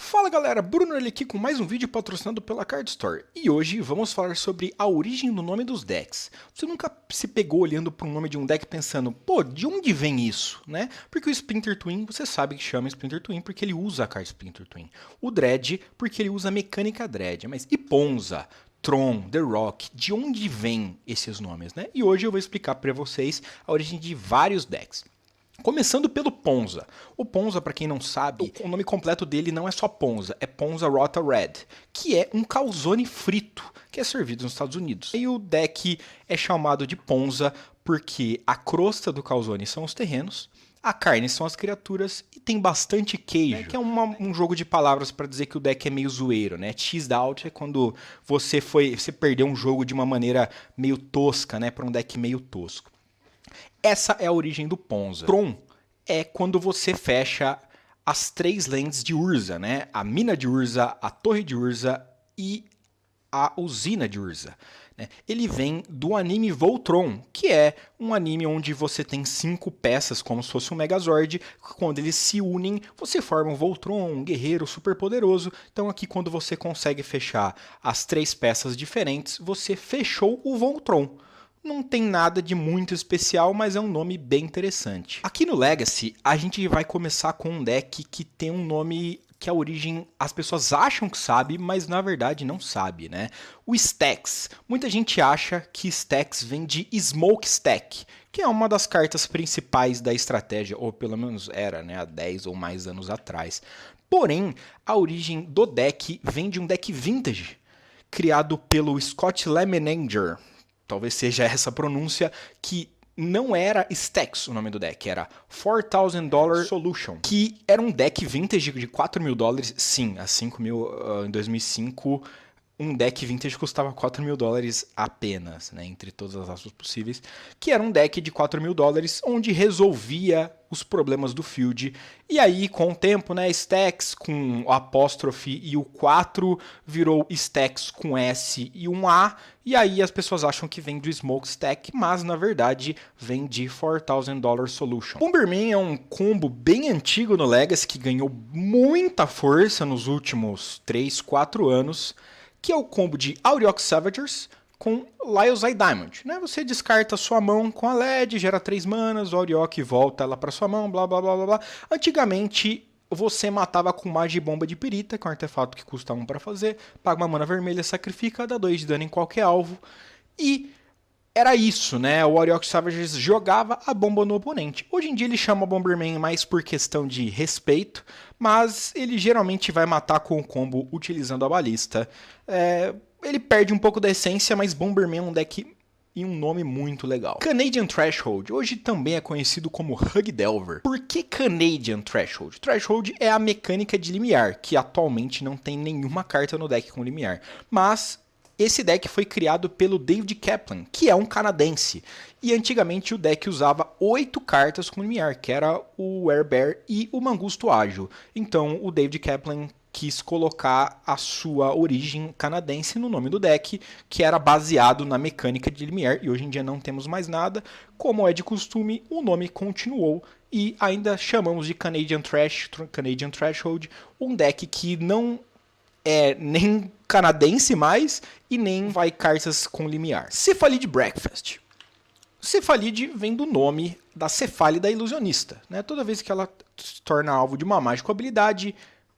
Fala galera, Bruno aqui com mais um vídeo patrocinado pela Card Store. E hoje vamos falar sobre a origem do nome dos decks. Você nunca se pegou olhando para o nome de um deck pensando, pô, de onde vem isso, né? Porque o Splinter Twin, você sabe que chama Splinter Twin porque ele usa a carta Splinter Twin. O Dread, porque ele usa a mecânica Dread. Mas e Ponza? Tron, The Rock, de onde vêm esses nomes, né? E hoje eu vou explicar para vocês a origem de vários decks. Começando pelo Ponza. O Ponza, para quem não sabe, o nome completo dele não é só Ponza, é Ponza Rota Red, que é um calzone frito, que é servido nos Estados Unidos. E o deck é chamado de Ponza porque a crosta do calzone são os terrenos, a carne são as criaturas e tem bastante queijo, que é um jogo de palavras para dizer que o deck é meio zoeiro, né? Cheesed out é quando você perdeu um jogo de uma maneira meio tosca, né, para um deck meio tosco. Essa é a origem do Ponza. Tron é quando você fecha as três lands de Urza, né? A mina de Urza, a torre de Urza e a usina de Urza. Né? Ele vem do anime Voltron, que é um anime onde você tem 5 peças, como se fosse um Megazord. Quando eles se unem, você forma um Voltron, um guerreiro super poderoso. Então aqui, quando você consegue fechar as 3 peças diferentes, você fechou o Voltron. Não tem nada de muito especial, mas é um nome bem interessante. Aqui no Legacy, a gente vai começar com um deck que tem um nome que a origem as pessoas acham que sabe, mas na verdade não sabe, né? O Stax. Muita gente acha que Stax vem de Smokestack, que é uma das cartas principais da estratégia, ou pelo menos era, né, há 10 ou mais anos atrás. Porém, a origem do deck vem de um deck vintage, criado pelo Scott Lemenager. Talvez seja essa pronúncia, que não era Stax o nome do deck, era $4,000 Solution, que era um deck vintage de $4.000, sim, a 5 mil em 2005, um deck vintage custava $4.000 apenas, né, entre todas as aspas possíveis, que era um deck de $4.000, onde resolvia os problemas do field. E aí, com o tempo, né, Stax com o apóstrofe e o 4 virou Stax com S e um A, e aí as pessoas acham que vem do Smokestack, mas na verdade vem de $4,000 Solution. Bomberman é um combo bem antigo no Legacy, que ganhou muita força nos últimos 3, 4 anos, que é o combo de Auriok Savagers com Lyle's Eye Diamond, né? Você descarta sua mão com a LED, gera 3 manas, o Auriok volta ela para sua mão, blá blá blá blá blá. Antigamente você matava com magia e bomba de pirita, que é um artefato que custa 1 para fazer, paga uma mana vermelha, sacrifica, dá 2 de dano em qualquer alvo. E era isso, né? O Auriok Savagers jogava a bomba no oponente. Hoje em dia ele chama Bomberman mais por questão de respeito, mas ele geralmente vai matar com o combo utilizando a balista. Ele perde um pouco da essência, mas Bomberman é um deck e um nome muito legal. Canadian Threshold, hoje também é conhecido como Hug Delver. Por que Canadian Threshold? Threshold é a mecânica de limiar, que atualmente não tem nenhuma carta no deck com limiar. Mas esse deck foi criado pelo David Kaplan, que é um canadense. E antigamente o deck usava 8 cartas com limiar, que era o Werebear e o Mangusto Ágil. Então o David Kaplan quis colocar a sua origem canadense no nome do deck, que era baseado na mecânica de limiar, e hoje em dia não temos mais nada. Como é de costume, o nome continuou e ainda chamamos de Canadian Threshold, um deck que não é nem canadense mais e nem vai cartas com limiar. Cephalid Breakfast. Cephalid vem do nome da Cefálida Ilusionista, né? Toda vez que ela se torna alvo de uma mágica habilidade,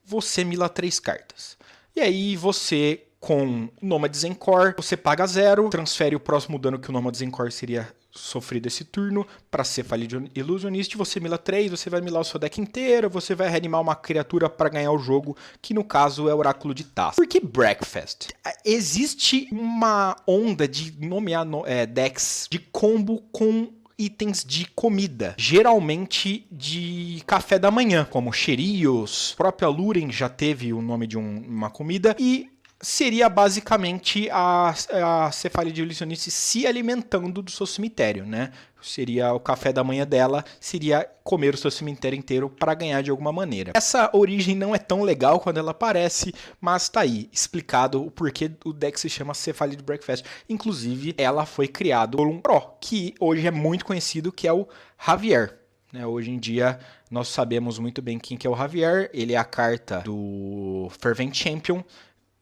você mila 3 cartas. E aí você, com Nomad's Encore, você paga 0, transfere o próximo dano que o Nomad's Encore seria sofrido esse turno para Cephalid Illusionist, você mila 3, você vai milar o seu deck inteiro, você vai reanimar uma criatura para ganhar o jogo, que no caso é o Oráculo de Taça. Por que Breakfast? Existe uma onda de nomear decks de combo com itens de comida, geralmente de café da manhã, como Cheerios, a própria Luren já teve o nome de uma comida, e seria basicamente a Cephalid Illusionist se alimentando do seu cemitério, né? Seria o café da manhã dela, seria comer o seu cemitério inteiro para ganhar de alguma maneira. Essa origem não é tão legal quando ela aparece, mas tá aí, explicado o porquê o deck se chama Cephalid Breakfast. Inclusive, ela foi criada por um Pro, que hoje é muito conhecido, que é o Javier. né? Hoje em dia nós sabemos muito bem quem que é o Javier, ele é a carta do Fervent Champion,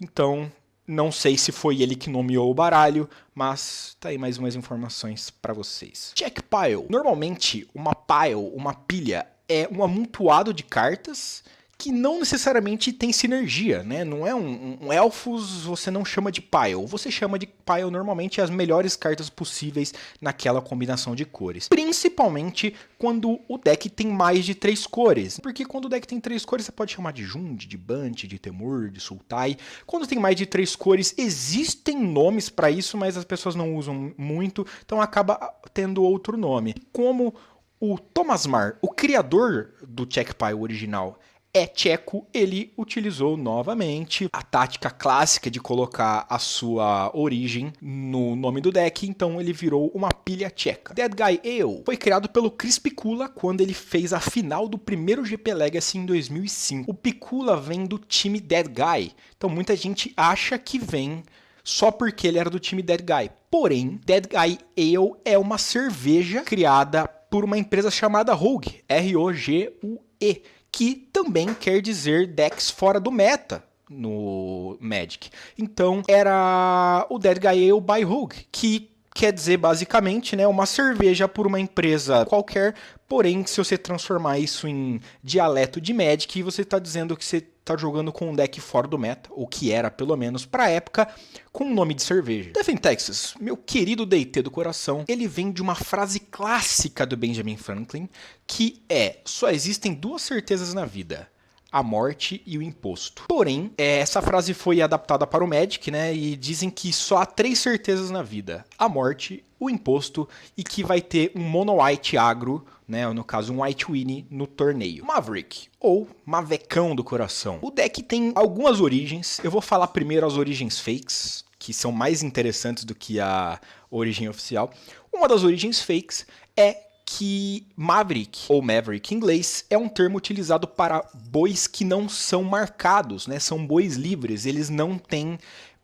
então não sei se foi ele que nomeou o baralho, mas tá aí mais umas informações para vocês. Check Pile. Normalmente uma pile, uma pilha, é um amontoado de cartas que não necessariamente tem sinergia, né? Não é um elfos, você não chama de pile. Você chama de pile normalmente as melhores cartas possíveis naquela combinação de cores. Principalmente quando o deck tem mais de 3 cores. Porque quando o deck tem 3 cores, você pode chamar de Jund, de Bunt, de Temur, de Sultai. Quando tem mais de 3 cores, existem nomes para isso, mas as pessoas não usam muito, então acaba tendo outro nome. Como o Thomas Mar, o criador do Check Pile original, é tcheco, ele utilizou novamente a tática clássica de colocar a sua origem no nome do deck, então ele virou uma pilha tcheca. Dead Guy Ale foi criado pelo Chris Pikula quando ele fez a final do primeiro GP Legacy em 2005. O Pikula vem do time Dead Guy, então muita gente acha que vem só porque ele era do time Dead Guy. Porém, Dead Guy Ale é uma cerveja criada por uma empresa chamada Rogue, R-O-G-U-E, que também quer dizer decks fora do meta no Magic. Então era o Dead Guy Ale by Rogue, que quer dizer basicamente, né, uma cerveja por uma empresa qualquer, porém se você transformar isso em dialeto de Magic, você está dizendo que você está jogando com um deck fora do meta, ou que era pelo menos para a época, com o nome de cerveja. Death in Texas, meu querido D&T do coração, ele vem de uma frase clássica do Benjamin Franklin, que é: só existem duas certezas na vida: a morte e o imposto. Porém, essa frase foi adaptada para o Magic, né? E dizem que só há 3 certezas na vida: a morte, o imposto e que vai ter um mono white agro, né? No caso, um white Winnie no torneio. Maverick, ou Mavecão do coração. O deck tem algumas origens. Eu vou falar primeiro as origens fakes, que são mais interessantes do que a origem oficial. Uma das origens fakes é que Maverick, ou Maverick em inglês, é um termo utilizado para bois que não são marcados, né? São bois livres, eles não têm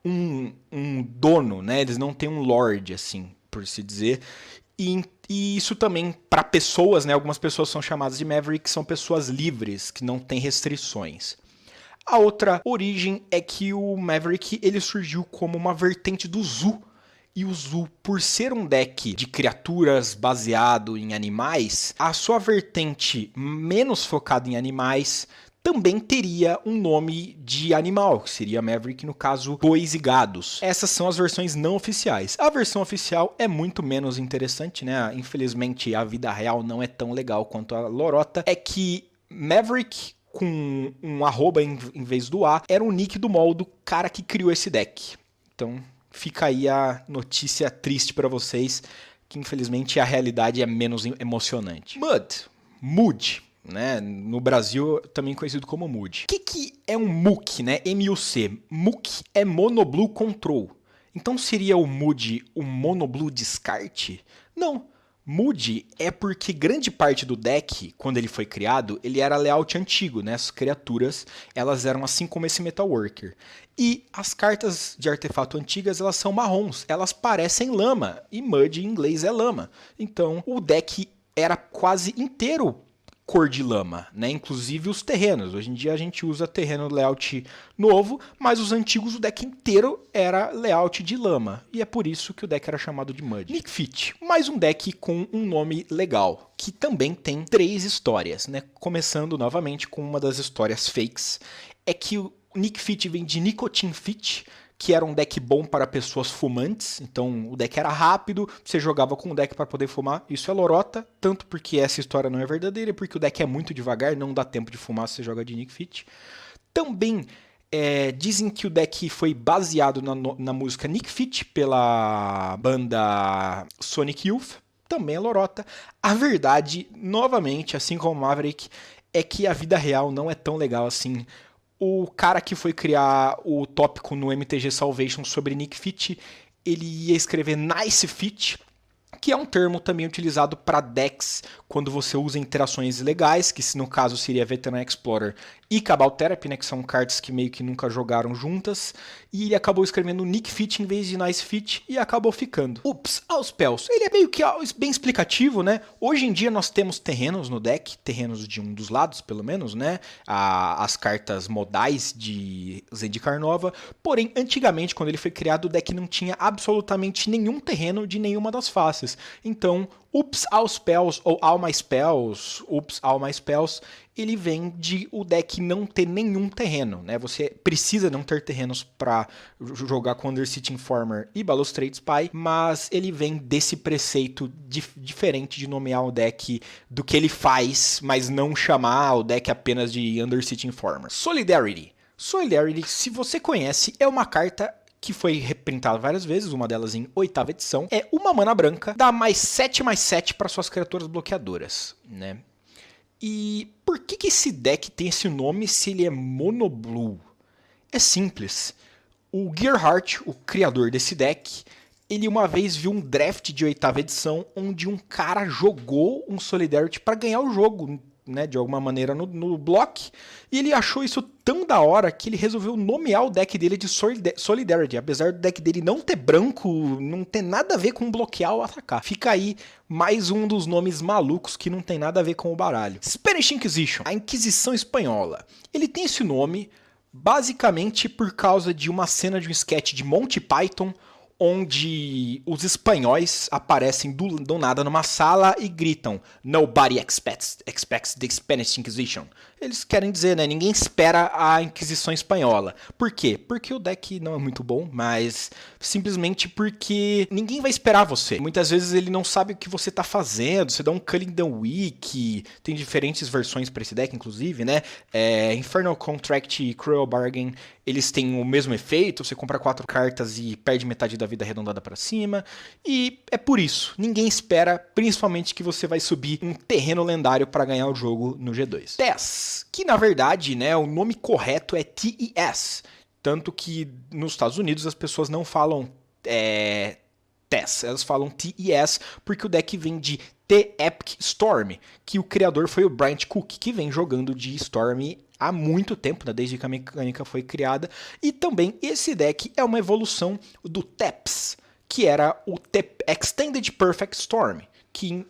um dono, né? Eles não têm um lord, assim, por se dizer. E isso também, para pessoas, né? Algumas pessoas são chamadas de Maverick, são pessoas livres, que não têm restrições. A outra origem é que o Maverick ele surgiu como uma vertente do Zoo. E o Zoo, por ser um deck de criaturas baseado em animais, a sua vertente menos focada em animais também teria um nome de animal, que seria Maverick, no caso, bois e gados. Essas são as versões não oficiais. A versão oficial é muito menos interessante, né? Infelizmente, a vida real não é tão legal quanto a lorota. É que Maverick, com um arroba em vez do A, era o nick do mol do cara que criou esse deck. Então, fica aí a notícia triste para vocês, que infelizmente a realidade é menos emocionante. Mood, né? No Brasil também conhecido como Mood. O que é um MUC, né? MUC. MUC é Mono Blue Control. Então seria o Mood o Mono Blue descarte? Não. Mood é porque grande parte do deck, quando ele foi criado, ele era layout antigo, né? As criaturas, elas eram assim como esse Metal Worker. E as cartas de artefato antigas, elas são marrons, elas parecem lama, e Mud em inglês é lama. Então, o deck era quase inteiro cor de lama, né? Inclusive os terrenos. Hoje em dia a gente usa terreno layout novo, mas os antigos o deck inteiro era layout de lama. E é por isso que o deck era chamado de Mud. Nick Fit, mais um deck com um nome legal, que também tem 3 histórias, né? Começando novamente com uma das histórias fakes, é que o Nick Fit vem de Nicotine Fit, que era um deck bom para pessoas fumantes, então o deck era rápido, você jogava com o deck para poder fumar, isso é lorota, tanto porque essa história não é verdadeira, porque o deck é muito devagar, não dá tempo de fumar se você joga de Nick Fit. Também dizem que o deck foi baseado na música Nick Fit pela banda Sonic Youth, também é lorota. A verdade, novamente, assim como Maverick, é que a vida real não é tão legal assim. O cara que foi criar o tópico no MTG Salvation sobre Nick Fit, ele ia escrever Nice Fit, que é um termo também utilizado para decks quando você usa interações legais, que no caso seria Veteran Explorer e Cabal Therapy, né, que são cartas que meio que nunca jogaram juntas, e ele acabou escrevendo Nick Fit em vez de Nice Fit e acabou ficando. Ups, aos Pels, ele é meio que bem explicativo, né? Hoje em dia nós temos terrenos no deck, terrenos de um dos lados pelo menos, né? As cartas modais de Zendikar Nova, porém antigamente quando ele foi criado o deck não tinha absolutamente nenhum terreno de nenhuma das faces. Então, Ups All Spells ou All My Spells, Ups All My Spells, ele vem de o deck não ter nenhum terreno, né? Você precisa não ter terrenos para jogar com Undercity Informer e Balustrade Spy, mas ele vem desse preceito diferente de nomear o deck do que ele faz, mas não chamar o deck apenas de Undercity Informer. Solidarity. Solidarity, se você conhece, é uma carta que foi reprintada várias vezes, uma delas em 8ª edição, é uma mana branca, dá +7/+7 para suas criaturas bloqueadoras, né? E por que esse deck tem esse nome se ele é monoblue? É simples. O Gerhardt, o criador desse deck, ele uma vez viu um draft de 8ª edição onde um cara jogou um Solidarity para ganhar o jogo, né, de alguma maneira no block, e ele achou isso tão da hora que ele resolveu nomear o deck dele de Solidarity, apesar do deck dele não ter branco, não ter nada a ver com bloquear ou atacar. Fica aí mais um dos nomes malucos que não tem nada a ver com o baralho. Spanish Inquisition, a Inquisição Espanhola. Ele tem esse nome basicamente por causa de uma cena de um sketch de Monty Python, onde os espanhóis aparecem do nada numa sala e gritam "Nobody expects the Spanish Inquisition". Eles querem dizer, né, ninguém espera a Inquisição Espanhola. Por quê? Porque o deck não é muito bom, mas simplesmente porque ninguém vai esperar você. Muitas vezes ele não sabe o que você tá fazendo, você dá um Culling the Weak, tem diferentes versões para esse deck, inclusive, né? Infernal Contract e Cruel Bargain, eles têm o mesmo efeito, você compra 4 cartas e perde metade da vida arredondada para cima, e é por isso, ninguém espera, principalmente que você vai subir um terreno lendário para ganhar o jogo no G2. TES, que na verdade, né, o nome correto é TES, tanto que nos Estados Unidos as pessoas não falam TES, elas falam TES porque o deck vem de The Epic Storm, que o criador foi o Bryant Cook, que vem jogando de Storm há muito tempo, né, desde que a mecânica foi criada, e também esse deck é uma evolução do TEPS, que era o Extended Perfect Storm, que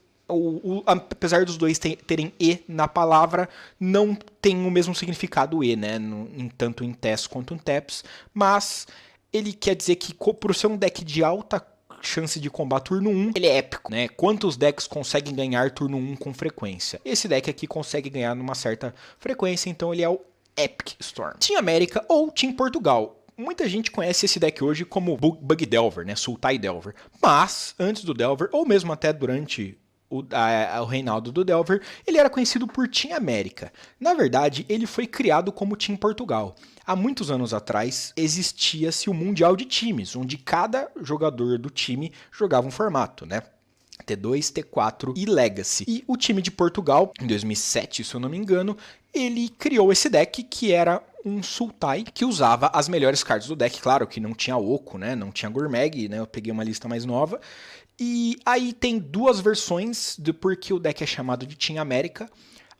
apesar dos dois terem E na palavra, não tem o mesmo significado E, né, tanto em TES quanto em TEPS, mas ele quer dizer que por ser um deck de alta chance de combate turno 1, ele é épico, né? Quantos decks conseguem ganhar turno 1 com frequência? Esse deck aqui consegue ganhar numa certa frequência, então ele é o Epic Storm. Team América ou Team Portugal. Muita gente conhece esse deck hoje como Bug Delver, né? Sultai Delver. Mas, antes do Delver, ou mesmo até durante o reinado do Delver, ele era conhecido por Team América. Na verdade, ele foi criado como Team Portugal. Há muitos anos atrás, existia-se o Mundial de Times, onde cada jogador do time jogava um formato, né? T2, T4 e Legacy. E o time de Portugal, em 2007, se eu não me engano, ele criou esse deck que era um Sultai que usava as melhores cartas do deck. Claro que não tinha Oco, né? Não tinha Gourmag, né? Eu peguei uma lista mais nova. E aí tem duas versões de por que o deck é chamado de Team América.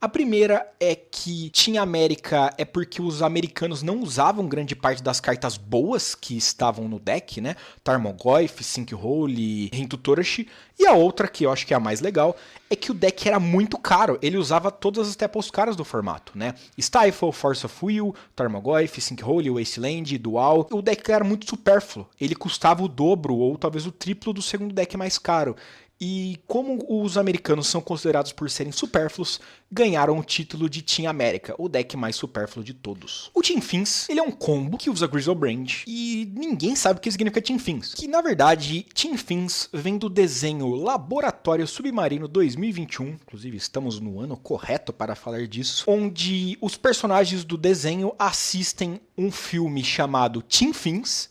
A primeira é que Team América é porque os americanos não usavam grande parte das cartas boas que estavam no deck, né? Tarmogoyf, Sinkhole, Rintu-Torashi. E a outra, que eu acho que é a mais legal, é que o deck era muito caro. Ele usava todas as staples caras do formato, né? Stifle, Force of Will, Tarmogoyf, Sinkhole, Wasteland, Dual. O deck era muito supérfluo. Ele custava o dobro ou talvez o triplo do segundo deck mais caro. E como os americanos são considerados por serem supérfluos, ganharam o título de Team América, o deck mais supérfluo de todos. O Team Fins, ele é um combo que usa Griselbrand e ninguém sabe o que significa Team Fins. Que na verdade, Team Fins vem do desenho Laboratório Submarino 2021, inclusive estamos no ano correto para falar disso, onde os personagens do desenho assistem um filme chamado Team Fins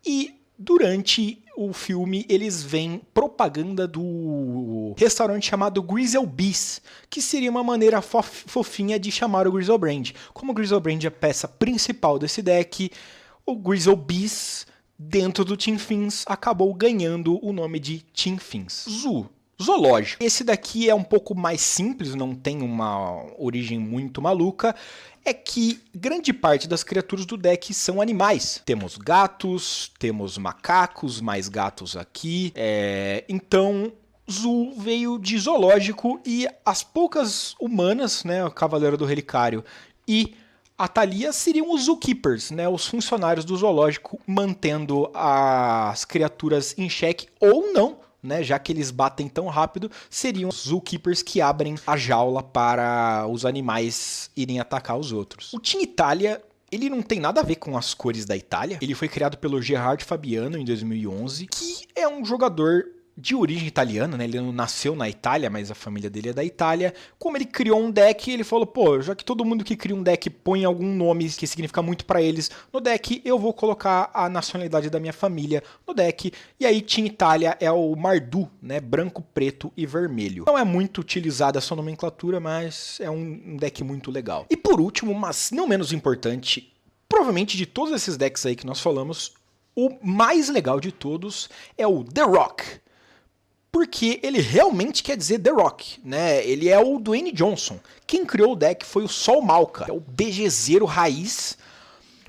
e durante o filme, eles veem propaganda do restaurante chamado Griselbees, que seria uma maneira fofinha de chamar o Griselbrand. Como o Griselbrand é a peça principal desse deck, o Griselbees dentro do Team Fins, acabou ganhando o nome de Team Fins. Zoológico. Esse daqui é um pouco mais simples, não tem uma origem muito maluca. É que grande parte das criaturas do deck são animais. Temos gatos, temos macacos, mais gatos aqui. Então, Zoo veio de zoológico e as poucas humanas, né, o Cavaleiro do Relicário e a Thalia seriam os zookeepers, né, os funcionários do zoológico mantendo as criaturas em xeque ou não, né, já que eles batem tão rápido, seriam os zookeepers que abrem a jaula para os animais irem atacar os outros. O Team Itália, ele não tem nada a ver com as cores da Itália. Ele foi criado pelo Gerard Fabiano em 2011, que é um jogador de origem italiana, né? Ele não nasceu na Itália, mas a família dele é da Itália. Como ele criou um deck, ele falou, pô, já que todo mundo que cria um deck põe algum nome que significa muito pra eles no deck, eu vou colocar a nacionalidade da minha família no deck. E aí Team Itália é o Mardu, né? Branco, preto e vermelho. Não é muito utilizada essa nomenclatura, mas é um deck muito legal. E por último, mas não menos importante, provavelmente de todos esses decks aí que nós falamos, o mais legal de todos é o The Rock. Porque ele realmente quer dizer The Rock, né? Ele é o Dwayne Johnson. Quem criou o deck foi o Sol Malka, é o BGZero raiz,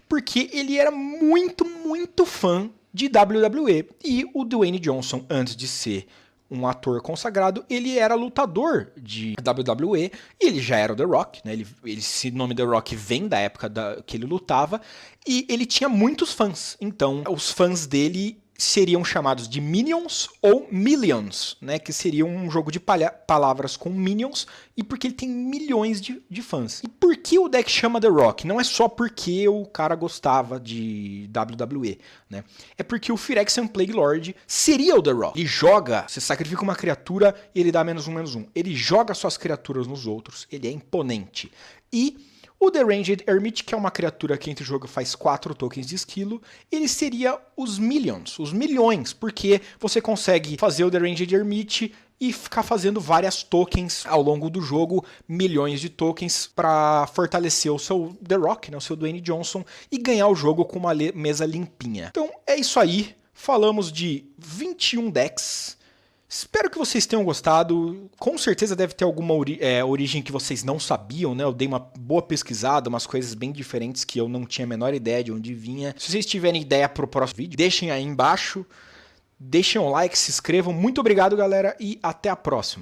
porque ele era muito, muito fã de WWE. E o Dwayne Johnson, antes de ser um ator consagrado, ele era lutador de WWE e ele já era o The Rock, né? Esse nome The Rock vem da época que ele lutava e ele tinha muitos fãs. Então, os fãs dele seriam chamados de Minions ou Millions, né? Que seria um jogo de palavras com Minions, e porque ele tem milhões de fãs. E por que o deck chama The Rock? Não é só porque o cara gostava de WWE, né? É porque o Phyrexian Plague Lord seria o The Rock. Ele joga, você sacrifica uma criatura e ele dá -1/-1. Ele joga suas criaturas nos outros, ele é imponente. E o Deranged Hermit, que é uma criatura que entre o jogo faz 4 tokens de esquilo, ele seria os Millions, os milhões, porque você consegue fazer o Deranged Hermit e ficar fazendo várias tokens ao longo do jogo, milhões de tokens, para fortalecer o seu The Rock, né, o seu Dwayne Johnson, e ganhar o jogo com uma mesa limpinha. Então é isso aí, falamos de 21 decks. Espero que vocês tenham gostado. Com certeza deve ter alguma origem que vocês não sabiam, né? Eu dei uma boa pesquisada, umas coisas bem diferentes que eu não tinha a menor ideia de onde vinha. Se vocês tiverem ideia para o próximo vídeo, deixem aí embaixo. Deixem um like, se inscrevam. Muito obrigado, galera, e até a próxima.